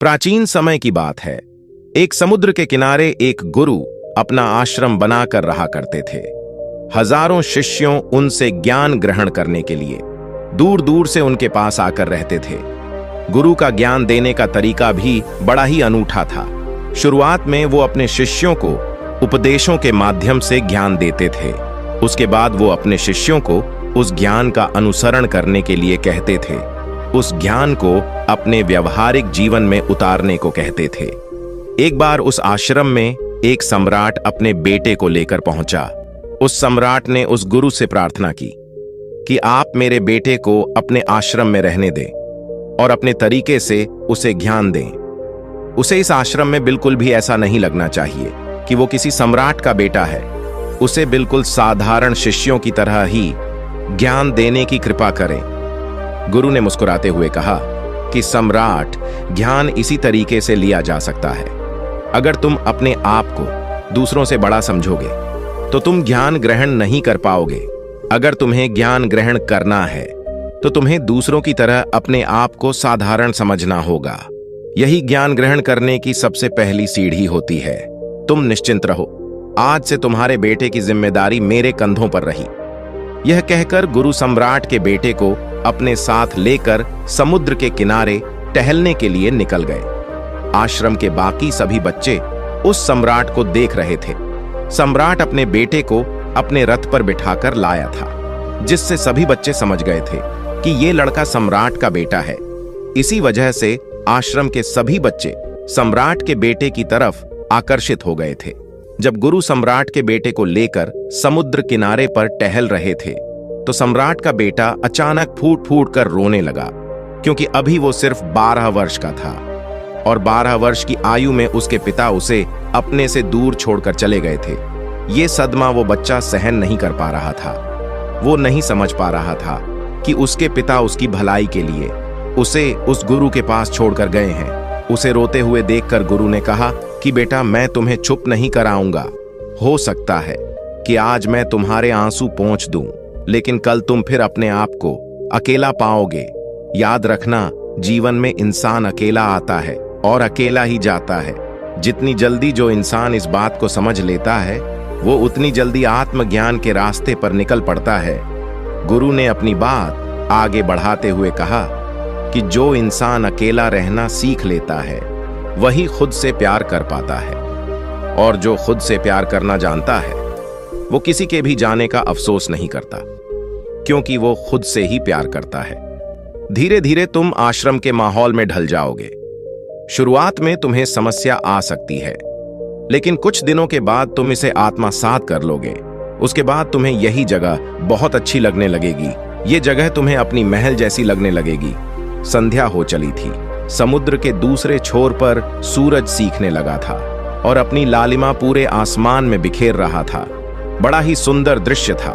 प्राचीन समय की बात है। एक समुद्र के किनारे एक गुरु अपना आश्रम बनाकर रहा करते थे। हजारों शिष्यों उनसे ज्ञान ग्रहण करने के लिए दूर दूर से उनके पास आकर रहते थे। गुरु का ज्ञान देने का तरीका भी बड़ा ही अनूठा था। शुरुआत में वो अपने शिष्यों को उपदेशों के माध्यम से ज्ञान देते थे। उसके बाद वो अपने शिष्यों को उस ज्ञान का अनुसरण करने के लिए कहते थे। उस ज्ञान को अपने व्यवहारिक जीवन में उतारने को कहते थे। एक बार उस आश्रम में एक सम्राट अपने बेटे को लेकर पहुंचा। उस सम्राट ने उस गुरु से प्रार्थना की कि आप मेरे बेटे को अपने आश्रम में रहने दें और अपने तरीके से उसे ज्ञान दें। उसे इस आश्रम में बिल्कुल भी ऐसा नहीं लगना चाहिए कि वो किसी सम्राट का बेटा है। उसे बिल्कुल साधारण शिष्यों की तरह ही ज्ञान देने की कृपा करें। गुरु ने मुस्कुराते हुए कहा कि सम्राट, ज्ञान इसी तरीके से लिया जा सकता है। अगर तुम अपने आप को दूसरों से बड़ा समझोगे तो तुम ज्ञान ग्रहण नहीं कर पाओगे। अगर तुम्हें ज्ञान ग्रहण करना है तो तुम्हें दूसरों की तरह अपने आप को साधारण समझना होगा। यही ज्ञान ग्रहण करने की सबसे पहली सीढ़ी होती है। तुम निश्चिंत रहो, आज से तुम्हारे बेटे की जिम्मेदारी मेरे कंधों पर रही। यह कहकर गुरु सम्राट के बेटे को अपने साथ लेकर समुद्र के किनारे टहलने के लिए निकल गए। आश्रम के बाकी सभी बच्चे उस सम्राट को देख रहे थे। सम्राट अपने बेटे को अपने रथ पर बिठाकर लाया था, जिससे सभी बच्चे समझ गए थे कि ये लड़का सम्राट का बेटा है। इसी वजह से आश्रम के सभी बच्चे सम्राट के बेटे की तरफ आकर्षित हो गए थे। जब गुरु सम्राट के बेटे को लेकर समुद्र किनारे पर टहल रहे थे तो सम्राट का बेटा अचानक फूट फूट कर रोने लगा, क्योंकि अभी वो सिर्फ 12 वर्ष का था और 12 वर्ष की आयु में उसके पिता उसे अपने से दूर छोड़कर चले गए थे। ये सदमा वो बच्चा सहन नहीं कर पा रहा था। वो नहीं समझ पा रहा था कि उसके पिता उसकी भलाई के लिए उसे उस गुरु के पास छोड़कर गए हैं। उसे रोते हुए देखकर गुरु ने कहा कि बेटा, मैं तुम्हें चुप नहीं कराऊंगा। हो सकता है कि आज मैं तुम्हारे आंसू पोंछ दूं, लेकिन कल तुम फिर अपने आप को अकेला पाओगे। याद रखना, जीवन में इंसान अकेला आता है और अकेला ही जाता है। जितनी जल्दी जो इंसान इस बात को समझ लेता है, वो उतनी जल्दी आत्मज्ञान के रास्ते पर निकल पड़ता है। गुरु ने अपनी बात आगे बढ़ाते हुए कहा कि जो इंसान अकेला रहना सीख लेता है वही खुद से प्यार कर पाता है, और जो खुद से प्यार करना जानता है वो किसी के भी जाने का अफसोस नहीं करता, क्योंकि वो खुद से ही प्यार करता है। धीरे धीरे तुम आश्रम के माहौल में ढल जाओगे। शुरुआत में तुम्हें समस्या आ सकती है, लेकिन कुछ दिनों के बाद तुम इसे आत्मसात कर लोगे। उसके बाद तुम्हें यही जगह बहुत अच्छी लगने लगेगी। ये जगह तुम्हें अपनी महल जैसी लगने लगेगी। संध्या हो चली थी। समुद्र के दूसरे छोर पर सूरज सीखने लगा था और अपनी लालिमा पूरे आसमान में बिखेर रहा था। बड़ा ही सुंदर दृश्य था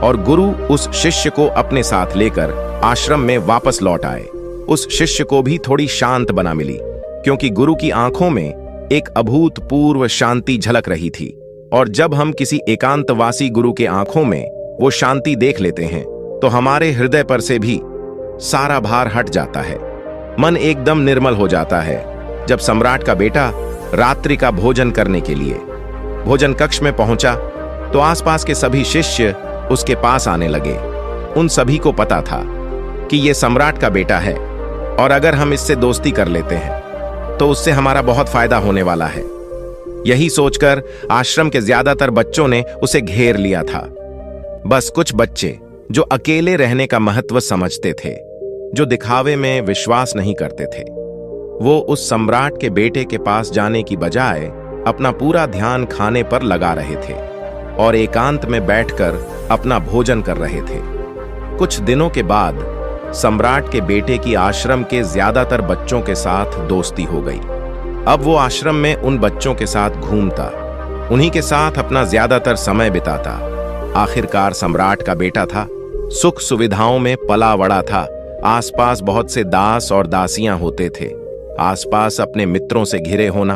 और गुरु उस शिष्य को अपने साथ लेकर आश्रम में वापस लौट आए। उस शिष्य को भी थोड़ी शांत बना मिली, क्योंकि गुरु की आंखों में एक अभूतपूर्व शांति झलक रही थी। और जब हम किसी एकांतवासी गुरु के आंखों में वो शांति देख लेते हैं तो हमारे हृदय पर से भी सारा भार हट जाता है। मन एकदम निर्मल हो जाता है। जब सम्राट का बेटा रात्रि का भोजन करने के लिए भोजन कक्ष में पहुंचा तो आसपास के सभी शिष्य उसके पास आने लगे। उन सभी को पता था कि ये सम्राट का बेटा है और अगर हम इससे दोस्ती कर लेते हैं तो उससे हमारा बहुत फायदा होने वाला है। यही सोचकर आश्रम के ज्यादातर बच्चों ने उसे घेर लिया था। बस कुछ बच्चे जो अकेले रहने का महत्व समझते थे, जो दिखावे में विश्वास नहीं करते थे, वो उस सम्राट के बेटे के पास जाने की बजाय अपना पूरा ध्यान खाने पर लगा रहे थे और एकांत में बैठकर अपना भोजन कर रहे थे। कुछ दिनों के बाद सम्राट के बेटे की आश्रम के ज्यादातर बच्चों के साथ दोस्ती हो गई। अब वो आश्रम में उन बच्चों के साथ घूमता, उन्हीं के साथ अपना ज्यादातर समय बिताता। आखिरकार सम्राट का बेटा था, सुख सुविधाओं में पला बड़ा था। आसपास बहुत से दास और दासियां होते थे। आसपास अपने मित्रों से घिरे होना,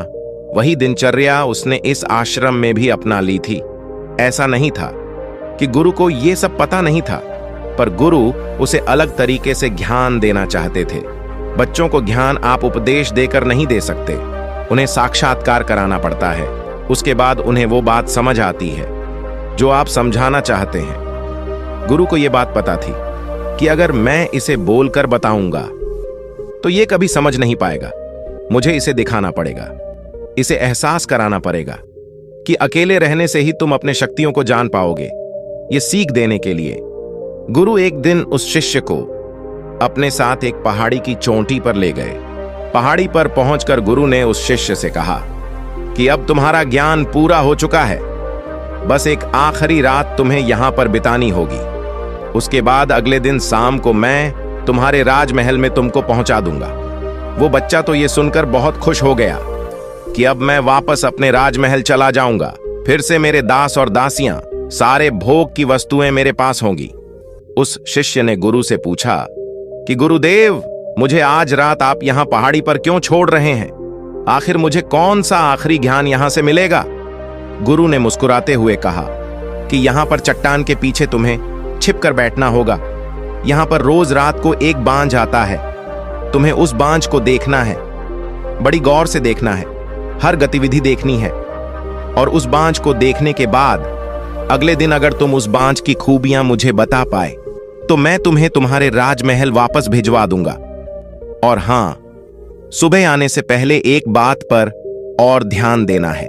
वही दिनचर्या उसने इस आश्रम में भी अपना ली थी। ऐसा नहीं था कि गुरु को ये सब पता नहीं था, पर गुरु उसे अलग तरीके से ज्ञान देना चाहते थे। बच्चों को ज्ञान आप उपदेश देकर नहीं दे सकते, उन्हें साक्षात्कार कराना पड़ता है। उसके बाद उन्हें वो बात समझ आती है जो आप समझाना चाहते हैं। गुरु को यह बात पता थी कि अगर मैं इसे बोलकर बताऊंगा तो ये कभी समझ नहीं पाएगा। मुझे इसे दिखाना पड़ेगा, इसे एहसास कराना पड़ेगा कि अकेले रहने से ही तुम अपने शक्तियों को जान पाओगे। ये सीख देने के लिए गुरु एक दिन उस शिष्य को अपने साथ एक पहाड़ी की चोटी पर ले गए। पहाड़ी पर पहुंचकर गुरु ने उस शिष्य से कहा कि अब तुम्हारा ज्ञान पूरा हो चुका है, बस एक आखिरी रात तुम्हें यहां पर बितानी होगी। उसके बाद अगले दिन शाम को मैं तुम्हारे राजमहल में तुमको पहुंचा दूंगा। वो बच्चा तो ये सुनकर बहुत खुश हो गया कि अब मैं वापस अपने राजमहल चला जाऊंगा, फिर से मेरे दास और दासियां, सारे भोग की वस्तुएं मेरे पास होंगी। उस शिष्य ने गुरु से पूछा कि गुरुदेव, मुझे आज रात आप यहां पहाड़ी पर क्यों छोड़ रहे हैं? आखिर मुझे कौन सा आखिरी ज्ञान यहां से मिलेगा? गुरु ने मुस्कुराते हुए कहा कि यहां पर चट्टान के पीछे तुम्हें छिपकर बैठना होगा। यहां पर रोज रात को एक बांझ आता है, तुम्हें उस बांझ को देखना है, बड़ी गौर से देखना है, हर गतिविधि देखनी है। और उस बांझ को देखने के बाद अगले दिन अगर तुम उस बांझ की खूबियां मुझे बता पाए तो मैं तुम्हें तुम्हारे राजमहल वापस भिजवा दूंगा। और हां, सुबह आने से पहले एक बात पर और ध्यान देना है।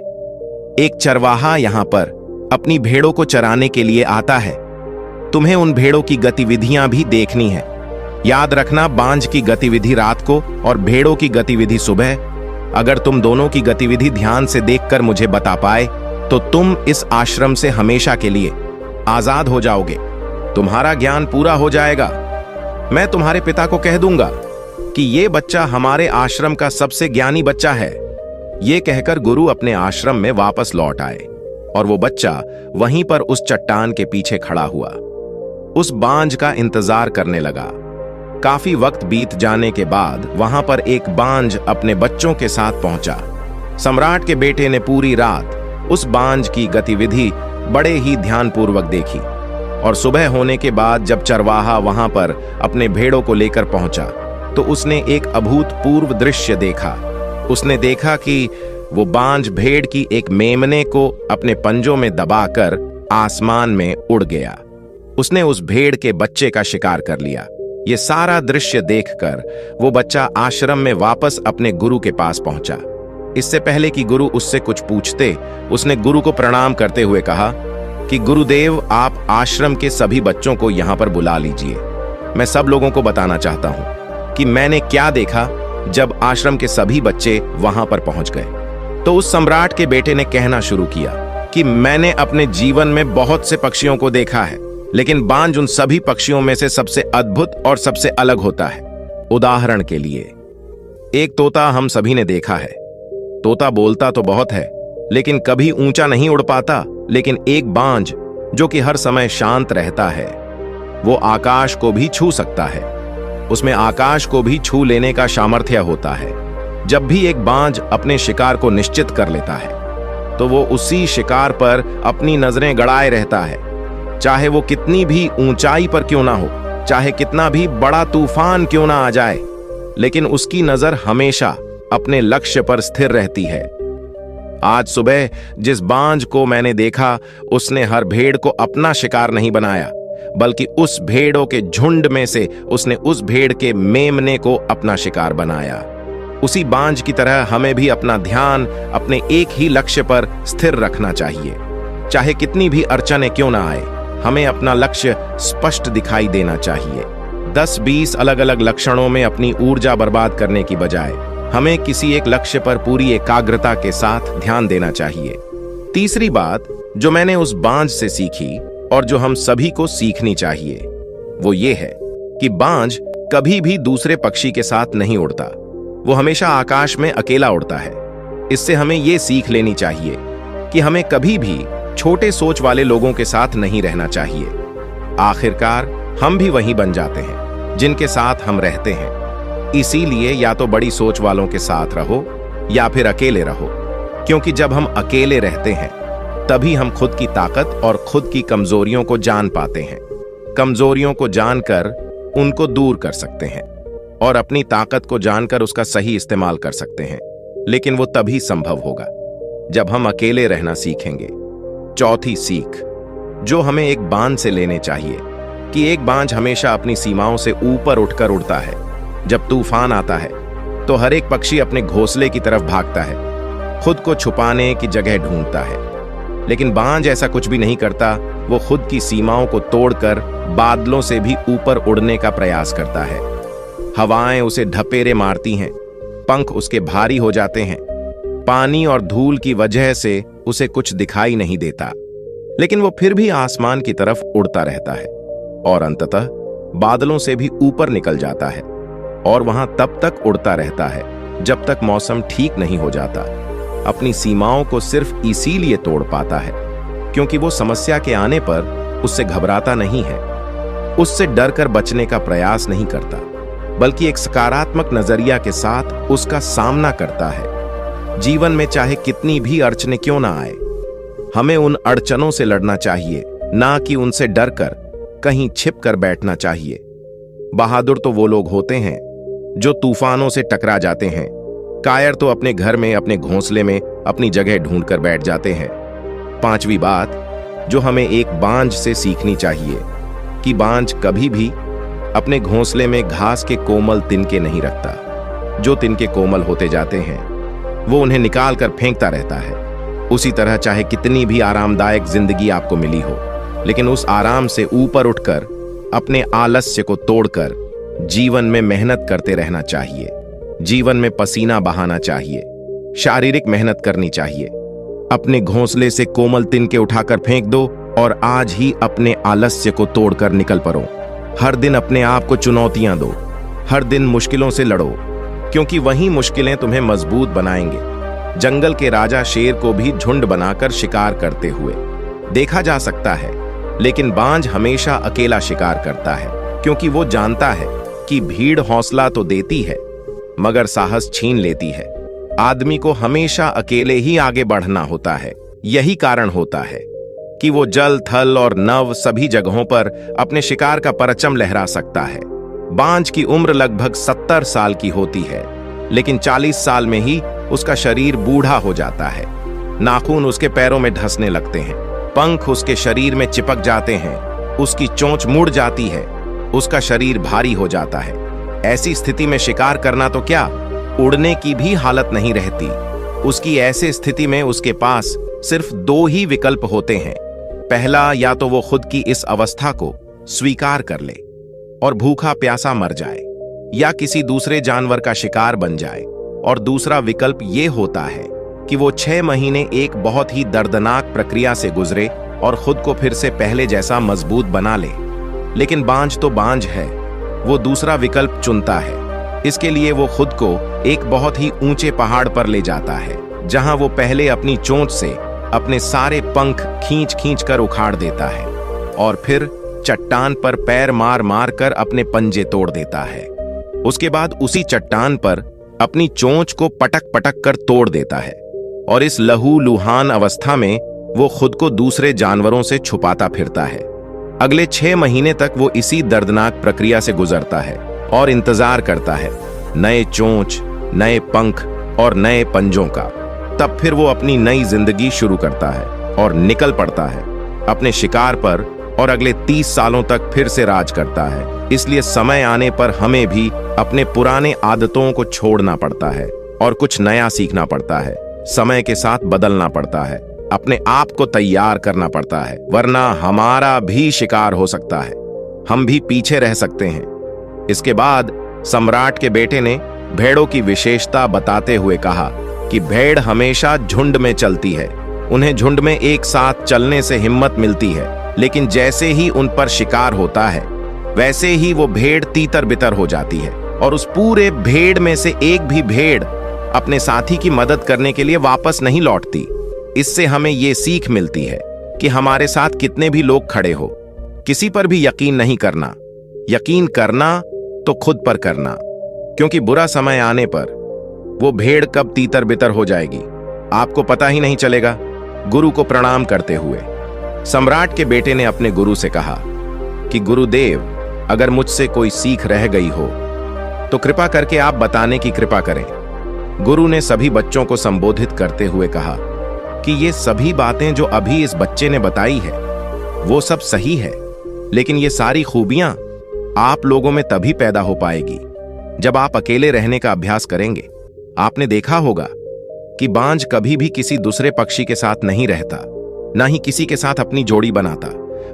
एक चरवाहा यहां पर अपनी भेड़ों को चराने के लिए आता है। तुम्हें उन भेड़ों की गतिविधियां भी देखनी है। याद रखना, बांझ की गतिविधि रात को और भेड़ों की गतिविधि सुबह। अगर तुम दोनों की गतिविधि ध्यान से देखकर मुझे बता पाए तो तुम इस आश्रम से हमेशा के लिए आजाद हो जाओगे। तुम्हारा ज्ञान पूरा हो जाएगा। मैं तुम्हारे पिता को कह दूंगा कि ये बच्चा हमारे आश्रम का सबसे ज्ञानी बच्चा है। ये कहकर गुरु अपने आश्रम में वापस लौट आए और वो बच्चा वहीं पर उस चट्टान के पीछे खड़ा हुआ, उस बांझ का इंतजार करने लगा। काफी वक्त बीत जाने के बाद वहां पर एक बांझ अपने बच्चों के साथ पहुंचा। सम्राट के बेटे ने पूरी रात उस बांझ की गतिविधि बड़े ही ध्यानपूर्वक देखी और सुबह होने के बाद जब चरवाहा वहां पर अपने भेड़ों को लेकर पहुंचा तो उसने एक अभूतपूर्व दृश्य देखा। उसने देखा कि वो बांझ भेड़ की एक मेमने को अपने पंजों में दबाकर आसमान में उड़ गया। उसने उस भेड़ के बच्चे का शिकार कर लिया। ये सारा दृश्य देखकर वो बच्चा आश्रम में वापस अपने गुरु के पास पहुंचा। इससे पहले कि गुरु उससे कुछ पूछते, उसने गुरु को प्रणाम करते हुए कहा कि गुरुदेव, आप आश्रम के सभी बच्चों को यहां पर बुला लीजिए। मैं सब लोगों को बताना चाहता हूं कि मैंने क्या देखा जब आश्रम के सभी बच्चे वहां पर पहुंच गए। तो उस सम्राट के बेटे ने कहना शुरू किया कि मैंने अपने जीवन में बहुत से पक्षियों को देखा है, लेकिन बांझ उन सभी पक्षियों में से सबसे अद्भुत और सबसे अलग होता है। उदाहरण के लिए, एक तोता हम सभी ने देखा है। तोता बोलता तो बहुत है लेकिन कभी ऊंचा नहीं उड़ पाता, लेकिन एक बांझ जो कि हर समय शांत रहता है, वो आकाश को भी छू सकता है। उसमें आकाश को भी छू लेने का सामर्थ्य होता है। जब भी एक बांझ अपने शिकार को निश्चित कर लेता है तो वो उसी शिकार पर अपनी नजरें गड़ाए रहता है, चाहे वो कितनी भी ऊंचाई पर क्यों ना हो, चाहे कितना भी बड़ा तूफान क्यों ना आ जाए, लेकिन उसकी नजर हमेशा अपने लक्ष्य पर स्थिर रहती है। आज सुबह जिस बांझ को मैंने देखा, उसने हर भेड़ को अपना शिकार नहीं बनाया, बल्कि उस भेड़ों के झुंड में से उसने उस भेड़ के मेमने को अपना शिकार बनाया। उसी बांझ की तरह हमें भी अपना ध्यान अपने एक ही लक्ष्य पर स्थिर रखना चाहिए। चाहे कितनी भी अड़चनें क्यों ना आए, हमें अपना लक्ष्य स्पष्ट दिखाई देना चाहिए। 10-20 अलग अलग लक्षणों में अपनी ऊर्जा बर्बाद करने की बजाय हमें किसी एक लक्ष्य पर पूरी एकाग्रता के साथ ध्यान देना चाहिए। तीसरी बात जो मैंने उस बांझ से सीखी और जो हम सभी को सीखनी चाहिए, वो ये है कि बांझ कभी भी दूसरे पक्षी के साथ नहीं उड़ता। वो हमेशा आकाश में अकेला उड़ता है। इससे हमें ये सीख लेनी चाहिए कि हमें कभी भी छोटे सोच वाले लोगों के साथ नहीं रहना चाहिए। आखिरकार हम भी वही बन जाते हैं जिनके साथ हम रहते हैं। इसीलिए या तो बड़ी सोच वालों के साथ रहो या फिर अकेले रहो, क्योंकि जब हम अकेले रहते हैं तभी हम खुद की ताकत और खुद की कमजोरियों को जान पाते हैं। कमजोरियों को जानकर उनको दूर कर सकते हैं और अपनी ताकत को जानकर उसका सही इस्तेमाल कर सकते हैं। लेकिन वो तभी संभव होगा जब हम अकेले रहना सीखेंगे। चौथी सीख जो हमें एक बांझ से लेने चाहिए कि एक बांझ हमेशा अपनी सीमाओं से ऊपर उठकर उड़ता है। जब तूफान आता है तो हर एक पक्षी अपने घोंसले की तरफ भागता है, खुद को छुपाने की जगह ढूंढता है। लेकिन बांझ ऐसा कुछ भी नहीं करता। वो खुद की सीमाओं को तोड़कर बादलों से भी ऊपर उड़ने का प्रयास करता है। हवाएं उसे ढपेरे मारती हैं, पंख उसके भारी हो जाते हैं, पानी और धूल की वजह से उसे कुछ दिखाई नहीं देता, लेकिन वो फिर भी आसमान की तरफ उड़ता रहता है और अंततः बादलों से भी ऊपर निकल जाता है और वहां तब तक उड़ता रहता है जब तक मौसम ठीक नहीं हो जाता। अपनी सीमाओं को सिर्फ इसीलिए तोड़ पाता है क्योंकि वो समस्या के आने पर उससे घबराता नहीं है, उससे डर कर बचने का प्रयास नहीं करता, बल्कि एक सकारात्मक नजरिया के साथ उसका सामना करता है। जीवन में चाहे कितनी भी अड़चनें क्यों ना आए, हमें उन अड़चनों से लड़ना चाहिए, ना कि उनसे डरकर कहीं छिप कर बैठना चाहिए। बहादुर तो वो लोग होते हैं जो तूफानों से टकरा जाते हैं। कायर तो अपने घर में, अपने घोंसले में अपनी जगह ढूंढकर बैठ जाते हैं। पांचवी बात जो हमें एक बांझ से सीखनी चाहिए कि बांझ कभी भी अपने घोंसले में घास के कोमल तिनके नहीं रखता। जो तिनके कोमल होते जाते हैं वो उन्हें निकाल कर फेंकता रहता है। उसी तरह चाहे कितनी भी आरामदायक जिंदगी आपको मिली हो, लेकिन उस आराम से ऊपर उठकर अपने आलस्य को तोड़कर जीवन में मेहनत करते रहना चाहिए। जीवन में पसीना बहाना चाहिए, शारीरिक मेहनत करनी चाहिए। अपने घोंसले से कोमल तिनके उठाकर फेंक दो और आज ही अपने आलस्य को तोड़कर निकल पड़ो। हर दिन अपने आप को चुनौतियां दो, हर दिन मुश्किलों से लड़ो, क्योंकि वही मुश्किलें तुम्हें मजबूत बनाएंगे। जंगल के राजा शेर को भी झुंड बनाकर शिकार करते हुए देखा जा सकता है, लेकिन बांझ हमेशा अकेला शिकार करता है, क्योंकि वो जानता है कि भीड़ हौसला तो देती है मगर साहस छीन लेती है। आदमी को हमेशा अकेले ही आगे बढ़ना होता है। यही कारण होता है कि वो जल, थल और नभ सभी जगहों पर अपने शिकार का परचम लहरा सकता है। बांझ की उम्र लगभग 70 साल की होती है, लेकिन 40 साल में ही उसका शरीर बूढ़ा हो जाता है। नाखून उसके पैरों में धंसने लगते हैं, पंख उसके शरीर में चिपक जाते हैं, उसकी चोंच मुड़ जाती है, उसका शरीर भारी हो जाता है। ऐसी स्थिति में शिकार करना तो क्या, उड़ने की भी हालत नहीं रहती। उसकी ऐसे स्थिति में उसके पास सिर्फ 2 ही विकल्प होते हैं। पहला, या तो वो खुद की इस अवस्था को स्वीकार कर ले और भूखा प्यासा मर जाए, या किसी दूसरे जानवर का शिकार बन जाए। और दूसरा विकल्प ये होता है कि वो 6 महीने एक बहुत ही दर्दनाक प्रक्रिया से गुजरे और खुद को फिर से पहले जैसा मजबूत बना ले। लेकिन बांझ तो बांझ है, वो दूसरा विकल्प चुनता है। इसके लिए वो खुद को एक बहुत ही ऊंचे पहाड़ पर ले जाता है, जहां वो पहले अपनी चोंच से अपने सारे पंख खींच खींच कर उखाड़ देता है और फिर चट्टान पर पैर मार मार कर अपने पंजे तोड़ देता है। उसके बाद उसी चट्टान पर अपनी चोंच को पटक पटक कर तोड़ देता है और इस लहू लुहान अवस्था में वो खुद को दूसरे जानवरों से छुपाता फिरता है। अगले 6 महीने तक वो इसी दर्दनाक प्रक्रिया से गुजरता है और इंतजार करता है नए चोंच, नए पंख और नए पंजों का। तब फिर वो अपनी नई जिंदगी शुरू करता है और निकल पड़ता है अपने शिकार पर और अगले 30 सालों तक फिर से राज करता है। इसलिए समय आने पर हमें भी अपने पुराने आदतों को छोड़ना पड़ता है और कुछ नया सीखना पड़ता है। समय के साथ बदलना पड़ता है, अपने आप को तैयार करना पड़ता है, वरना हमारा भी शिकार हो सकता है, हम भी पीछे रह सकते हैं। इसके बाद सम्राट के बेटे ने भेड़ों की विशेषता बताते हुए कहा कि भेड़ हमेशा झुंड में चलती है। उन्हें झुंड में एक साथ चलने से हिम्मत मिलती है, लेकिन जैसे ही उन पर शिकार होता है वैसे ही वो भेड़ तीतर बितर हो जाती है और उस पूरे भेड़ में से एक भी भेड़ अपने साथी की मदद करने के लिए वापस नहीं लौटती। इससे हमें ये सीख मिलती है कि हमारे साथ कितने भी लोग खड़े हो, किसी पर भी यकीन नहीं करना। यकीन करना तो खुद पर करना, क्योंकि बुरा समय आने पर वो भेड़ कब तीतर बितर हो जाएगी आपको पता ही नहीं चलेगा। गुरु को प्रणाम करते हुए सम्राट के बेटे ने अपने गुरु से कहा कि गुरुदेव, अगर मुझसे कोई सीख रह गई हो तो कृपा करके आप बताने की कृपा करें। गुरु ने सभी बच्चों को संबोधित करते हुए कहा कि ये सभी बातें जो अभी इस बच्चे ने बताई है वो सब सही है, लेकिन ये सारी खूबियां आप लोगों में तभी पैदा हो पाएगी जब आप अकेले रहने का अभ्यास करेंगे। आपने देखा होगा कि बांझ कभी भी किसी दूसरे पक्षी के साथ नहीं रहता, ना ही किसी के साथ अपनी जोड़ी बनाता।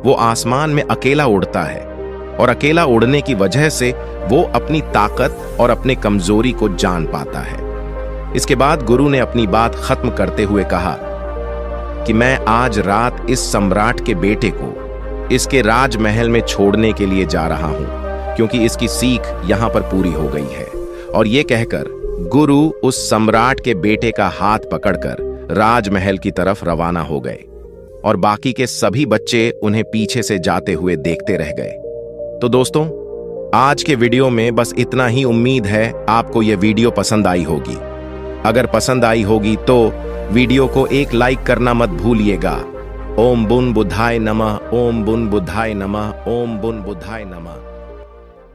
वो आसमान में अकेला उड़ता है और अकेला उड़ने की वजह से वो अपनी ताकत और अपने कमजोरी को जान पाता है। इसके बाद गुरु ने अपनी बात खत्म करते हुए कहा कि मैं आज रात इस सम्राट के बेटे को इसके राजमहल में छोड़ने के लिए जा रहा हूं, क्योंकि इसकी सीख यहां पर पूरी हो गई है। और ये कहकर गुरु उस सम्राट के बेटे का हाथ पकड़कर राजमहल की तरफ रवाना हो गए और बाकी के सभी बच्चे उन्हें पीछे से जाते हुए देखते रह गए। तो दोस्तों, आज के वीडियो में बस इतना ही। उम्मीद है आपको यह वीडियो पसंद आई होगी। अगर पसंद आई होगी तो वीडियो को एक लाइक करना मत भूलिएगा। ओम बुन बुधाय नमः, ओम बुन बुधाय नमः, ओम बुन बुधाय नमः।